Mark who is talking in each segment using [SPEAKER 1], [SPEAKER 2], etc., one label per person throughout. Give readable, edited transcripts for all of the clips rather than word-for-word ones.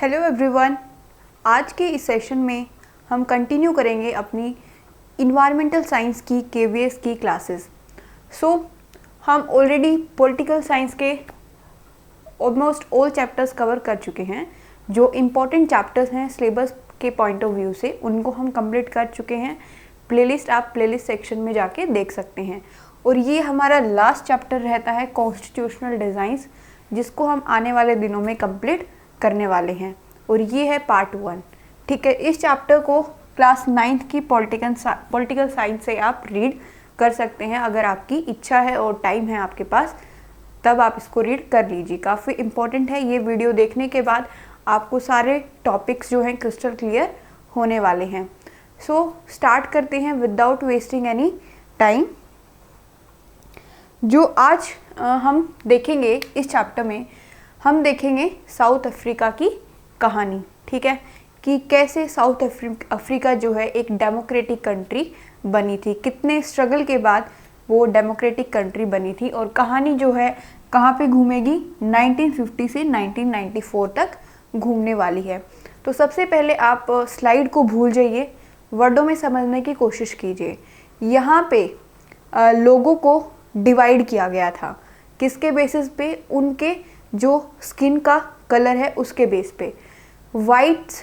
[SPEAKER 1] Hello everyone. आज के इस सेशन में हम कंटिन्यू करेंगे अपनी इन्वायरमेंटल साइंस की केवीएस की क्लासेस। हम ऑलरेडी पॉलिटिकल साइंस के ऑलमोस्ट ऑल चैप्टर्स कवर कर चुके हैं। जो इम्पोर्टेंट चैप्टर्स हैं सिलेबस के पॉइंट ऑफ व्यू से, उनको हम कंप्लीट कर चुके हैं। प्लेलिस्ट आप प्लेलिस्ट सेक्शन में जाके देख सकते हैं। और ये हमारा लास्ट चैप्टर रहता है कॉन्स्टिट्यूशनल डिज़ाइंस, जिसको हम आने वाले दिनों में कंप्लीट करने वाले हैं। और ये है पार्ट 1। ठीक है, इस चैप्टर को क्लास 9th की पॉलिटिकल साइंस से आप रीड कर सकते हैं। अगर आपकी इच्छा है और टाइम है आपके पास, तब आप इसको रीड कर लीजिए। काफ़ी इम्पोर्टेंट है। ये वीडियो देखने के बाद आपको सारे टॉपिक्स जो हैं क्रिस्टल क्लियर होने वाले हैं। स्टार्ट करते हैं विदाउट वेस्टिंग एनी टाइम। जो आज हम देखेंगे इस चैप्टर में, हम देखेंगे साउथ अफ्रीका की कहानी। ठीक है, कि कैसे साउथ अफ्रीका जो है एक डेमोक्रेटिक कंट्री बनी थी, कितने स्ट्रगल के बाद वो डेमोक्रेटिक कंट्री बनी थी। और कहानी जो है कहाँ पे घूमेगी, 1950 से 1994 तक घूमने वाली है। तो सबसे पहले आप स्लाइड को भूल जाइए, वर्डों में समझने की कोशिश कीजिए। यहाँ पे लोगों को डिवाइड किया गया था। किसके बेसिस पे? उनके जो स्किन का कलर है उसके बेस पे। वाइट्स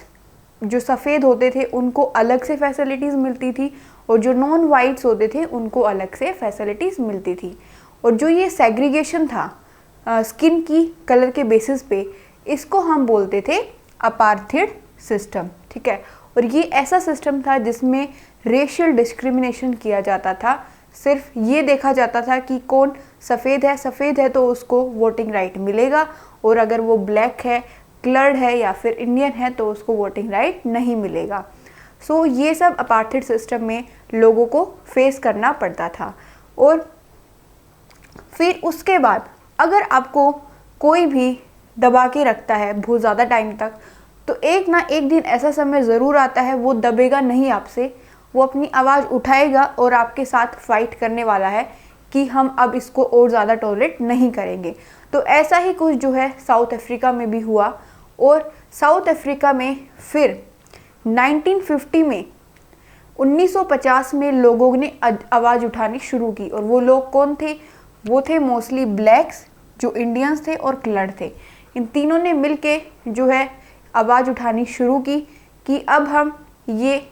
[SPEAKER 1] जो सफ़ेद होते थे उनको अलग से फैसिलिटीज़ मिलती थी, और जो नॉन वाइट्स होते थे उनको अलग से फैसिलिटीज़ मिलती थी। और जो ये सेग्रीगेशन था स्किन की कलर के बेसिस पे, इसको हम बोलते थे अपार्थाइड सिस्टम। ठीक है, और ये ऐसा सिस्टम था जिसमें रेशियल डिस्क्रिमिनेशन किया जाता था। सिर्फ ये देखा जाता था कि कौन सफ़ेद है तो उसको वोटिंग राइट मिलेगा, और अगर वो ब्लैक है, कलर्ड है या फिर इंडियन है तो उसको वोटिंग राइट नहीं मिलेगा। ये सब अपार्थाइड सिस्टम में लोगों को फेस करना पड़ता था। और फिर उसके बाद अगर आपको कोई भी दबा के रखता है बहुत ज़्यादा टाइम तक, तो एक ना एक दिन ऐसा समय ज़रूर आता है वो दबेगा नहीं आपसे, वो अपनी आवाज़ उठाएगा और आपके साथ फाइट करने वाला है कि हम अब इसको और ज़्यादा टॉलरेट नहीं करेंगे। तो ऐसा ही कुछ जो है साउथ अफ्रीका में भी हुआ। और साउथ अफ्रीका में फिर 1950 में 1950 में लोगों ने आवाज़ उठानी शुरू की। और वो लोग कौन थे? वो थे मोस्टली ब्लैक्स, जो इंडियंस थे और कलर्ड थे। इन तीनों ने मिलके जो है आवाज़ उठानी शुरू की कि अब हम ये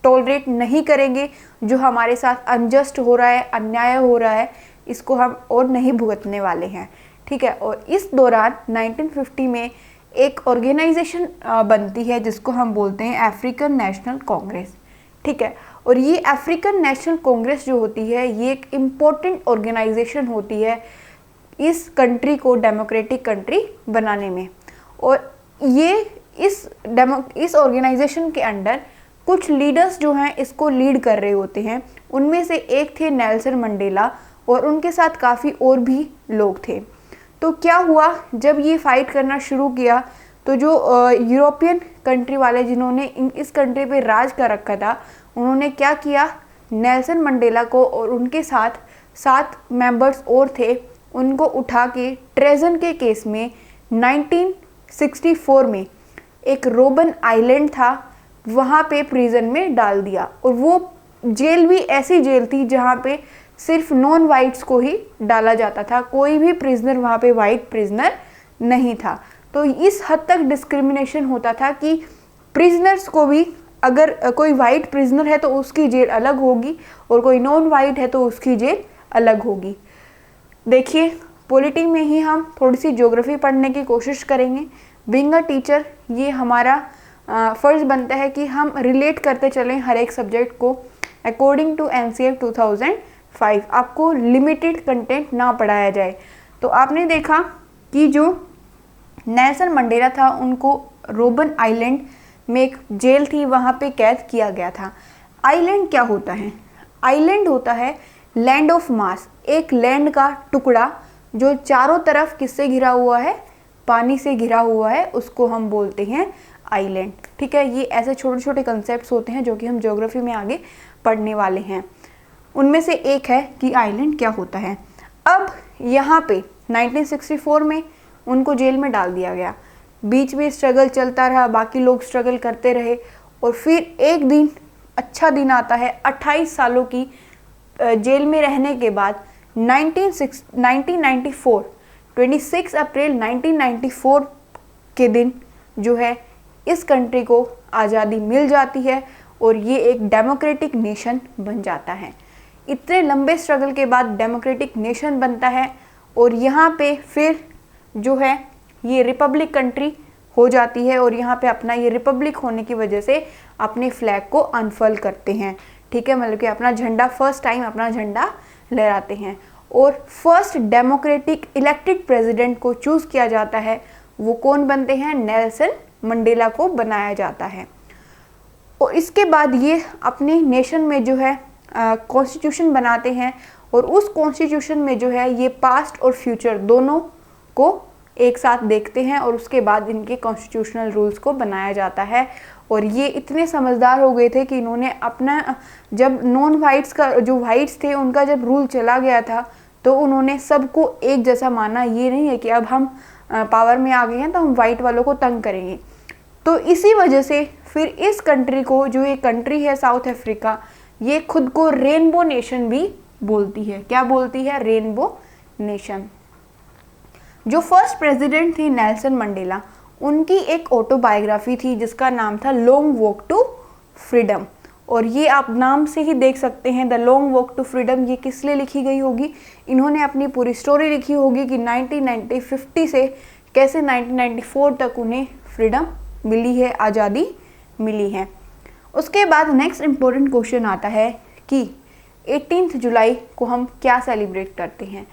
[SPEAKER 1] टॉलरेट नहीं करेंगे, जो हमारे साथ अनजस्ट हो रहा है, अन्याय हो रहा है, इसको हम और नहीं भुगतने वाले हैं। ठीक है, और इस दौरान 1950 में एक ऑर्गेनाइजेशन बनती है जिसको हम बोलते हैं अफ्रीकन नेशनल कांग्रेस। ठीक है, और ये अफ्रीकन नेशनल कांग्रेस जो होती है, ये एक इम्पोर्टेंट ऑर्गेनाइजेशन होती है इस कंट्री को डेमोक्रेटिक कंट्री बनाने में। और ये इस ऑर्गेनाइजेशन के अंडर कुछ लीडर्स जो हैं इसको लीड कर रहे होते हैं। उनमें से एक थे नेल्सन मंडेला, और उनके साथ काफ़ी और भी लोग थे। तो क्या हुआ, जब ये फाइट करना शुरू किया तो जो यूरोपियन कंट्री वाले जिन्होंने इस कंट्री पे राज कर रखा था, उन्होंने क्या किया, नेल्सन मंडेला को और उनके साथ 7 मेंबर्स और थे, उनको उठा के ट्रेजन के केस में 1964 में एक रोबन आइलैंड था, वहाँ पे प्रिजन में डाल दिया। और वो जेल भी ऐसी जेल थी जहाँ पे सिर्फ नॉन वाइट्स को ही डाला जाता था, कोई भी प्रिजनर वहाँ पे वाइट प्रिजनर नहीं था। तो इस हद तक डिस्क्रिमिनेशन होता था कि प्रिजनर्स को भी, अगर कोई वाइट प्रिजनर है तो उसकी जेल अलग होगी, और कोई नॉन वाइट है तो उसकी जेल अलग होगी। देखिए, पॉलिटी में ही हम थोड़ी सी ज्योग्राफी पढ़ने की कोशिश करेंगे। बीइंग अ टीचर, ये हमारा फ़र्ज़ बनता है कि हम रिलेट करते चलें हर एक सब्जेक्ट को अकॉर्डिंग टू NCF 2005। आपको लिमिटेड कंटेंट ना पढ़ाया जाए। तो आपने देखा कि जो नेल्सन मंडेला था, उनको रोबन आइलैंड में एक जेल थी, वहाँ पे कैद किया गया था। आइलैंड क्या होता है? आइलैंड होता है लैंड ऑफ मास, एक लैंड का टुकड़ा जो चारों तरफ किससे घिरा हुआ है? पानी से घिरा हुआ है, उसको हम बोलते हैं आइलैंड। ठीक है, ये ऐसे छोटे छोटे कंसेप्ट्स होते हैं जो कि हम ज्योग्राफी में आगे पढ़ने वाले हैं। उनमें से एक है कि आइलैंड क्या होता है। अब यहाँ पे 1964 में उनको जेल में डाल दिया गया। बीच में स्ट्रगल चलता रहा, बाकी लोग स्ट्रगल करते रहे और फिर एक दिन अच्छा दिन आता है। 28 सालों की जेल में रहने के बाद 1994 26 अप्रैल 1994 के दिन जो है इस कंट्री को आज़ादी मिल जाती है और ये एक डेमोक्रेटिक नेशन बन जाता है। इतने लंबे स्ट्रगल के बाद डेमोक्रेटिक नेशन बनता है और यहाँ पे फिर जो है ये रिपब्लिक कंट्री हो जाती है और यहाँ पे अपना ये रिपब्लिक होने की वजह से अपने फ्लैग को अनफर्ल करते हैं, ठीक है, मतलब कि अपना झंडा फर्स्ट टाइम अपना झंडा लहराते हैं और फर्स्ट डेमोक्रेटिक इलेक्टेड प्रेसिडेंट को चूज़ किया जाता है। वो कौन बनते हैं? नेल्सन मंडेला को बनाया जाता है। और इसके बाद ये अपने नेशन में जो है कॉन्स्टिट्यूशन बनाते हैं और उस कॉन्स्टिट्यूशन में जो है ये पास्ट और फ्यूचर दोनों को एक साथ देखते हैं और उसके बाद इनके कॉन्स्टिट्यूशनल रूल्स को बनाया जाता है। और ये इतने समझदार हो गए थे कि इन्होंने अपना जब नॉन वाइट्स का जो वाइट्स थे उनका जब रूल चला गया था तो उन्होंने सबको एक जैसा माना। ये नहीं है कि अब हम पावर में आ गए हैं तो हम वाइट वालों को तंग करेंगे। तो इसी वजह से फिर इस कंट्री को, जो ये कंट्री है साउथ अफ्रीका, ये खुद को रेनबो नेशन भी बोलती है। क्या बोलती है? Rainbow nation. जो फर्स्ट प्रेसिडेंट थी नेल्सन मंडेला, उनकी एक ऑटोबायोग्राफी थी जिसका नाम था लॉन्ग वॉक टू फ्रीडम। और ये आप नाम से ही देख सकते हैं the Long Walk to Freedom. ये किस लिए लिखी गई होगी? इन्होंने अपनी पूरी स्टोरी लिखी होगी कि 1950 से कैसे 1994 तक उन्हें फ्रीडम मिली है, आज़ादी मिली है। उसके बाद नेक्स्ट इम्पोर्टेंट क्वेश्चन आता है कि 18 जुलाई को हम क्या सेलिब्रेट करते हैं।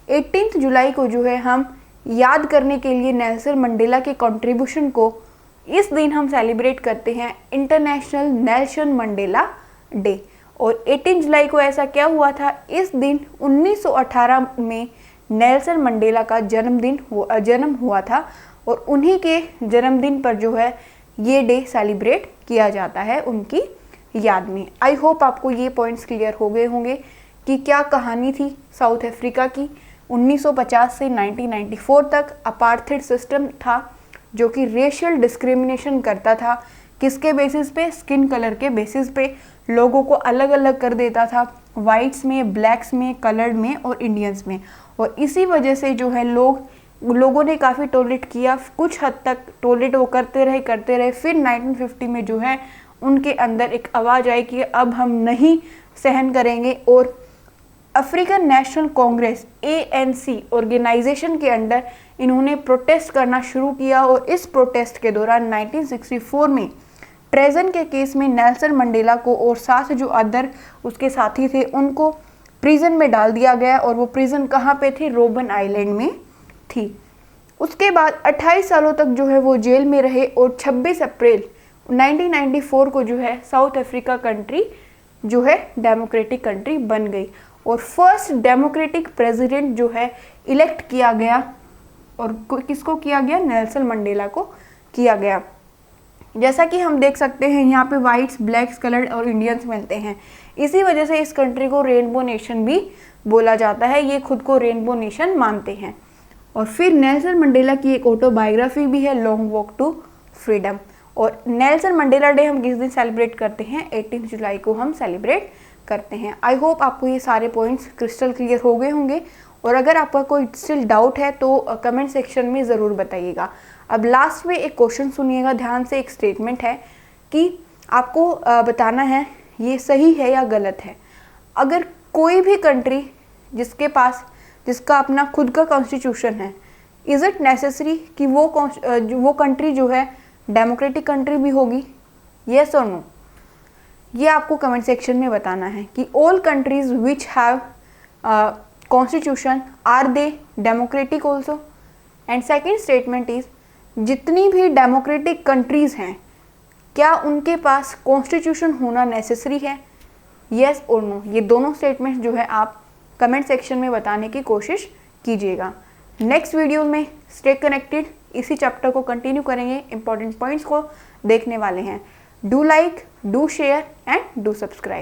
[SPEAKER 1] 18 जुलाई को जो है हम याद करने के लिए नेल्सन मंडेला के कंट्रीब्यूशन को इस दिन हम सेलिब्रेट करते हैं इंटरनेशनल नेल्सन मंडेला डे। और 18 जुलाई को ऐसा क्या हुआ था? इस दिन 1918 में नेल्सन मंडेला का जन्म हुआ था और उन्हीं के जन्मदिन पर जो है ये डे सेलिब्रेट किया जाता है उनकी याद में। आई होप आपको ये पॉइंट्स क्लियर हो गए होंगे कि क्या कहानी थी साउथ अफ्रीका की। 1950 से 1994 तक अपार्थाइड सिस्टम था जो कि रेशियल डिस्क्रिमिनेशन करता था। किसके बेसिस पे? स्किन कलर के बेसिस पे लोगों को अलग अलग कर देता था, वाइट्स में, ब्लैक्स में, कलर्ड में और इंडियंस में। और इसी वजह से जो है लोगों ने काफ़ी टॉलरेट किया, कुछ हद तक टॉलरेट वो करते रहे। फिर 1950 में जो है उनके अंदर एक आवाज़ आई कि अब हम नहीं सहन करेंगे और African National Congress ANC organisation के अंडर इन्होंने प्रोटेस्ट करना शुरू किया। और इस प्रोटेस्ट के दौरान 1964 में ट्रेजन के केस में नेल्सन मंडेला को और साथ जो अदर उसके साथी थे उनको प्रिजन में डाल दिया गया। और वो प्रिजन कहाँ पे थी? रोबन आइलैंड में थी। उसके बाद 28 सालों तक जो है वो जेल में रहे और 26 अप्रैल 1994 को जो है साउथ अफ्रीका कंट्री जो है डेमोक्रेटिक कंट्री बन गई और फर्स्ट डेमोक्रेटिक प्रेसिडेंट जो है इलेक्ट किया गया। और किसको किया गया? नेल्सन मंडेला को किया गया। जैसा कि हम देख सकते हैं यहाँ पे वाइट्स, ब्लैक्स, कलर्ड और इंडियंस मिलते हैं। इसी वजह से इस कंट्री को रेनबो नेशन भी बोला जाता है। ये खुद को रेनबो नेशन मानते हैं। और फिर नेल्सन मंडेला की एक ऑटोबायोग्राफी भी है लॉन्ग वॉक टू फ्रीडम। और नेल्सन मंडेला डे हम किस दिन सेलिब्रेट करते हैं? 18 जुलाई को हम सेलिब्रेट करते हैं। आई होप आपको ये सारे पॉइंट्स क्रिस्टल क्लियर हो गए होंगे। और अगर आपका कोई स्टिल डाउट है तो कमेंट सेक्शन में ज़रूर बताइएगा। अब लास्ट में एक क्वेश्चन सुनिएगा ध्यान से। एक स्टेटमेंट है कि आपको बताना है ये सही है या गलत है। अगर कोई भी कंट्री जिसका अपना खुद का कॉन्स्टिट्यूशन है, इज़ इट नेसेसरी कि वो कंट्री जो है डेमोक्रेटिक कंट्री भी होगी? येस और नो, ये आपको कमेंट सेक्शन में बताना है कि all countries which have constitution are they democratic also. And second statement is जितनी भी डेमोक्रेटिक कंट्रीज़ हैं क्या उनके पास कॉन्स्टिट्यूशन होना नेसेसरी है? येस और नो, ये दोनों स्टेटमेंट्स जो है आप कमेंट सेक्शन में बताने की कोशिश कीजिएगा। नेक्स्ट वीडियो में स्टे कनेक्टेड, इसी चैप्टर को कंटिन्यू करेंगे, इंपॉर्टेंट पॉइंट्स को देखने वाले हैं। Do like, do share and do subscribe.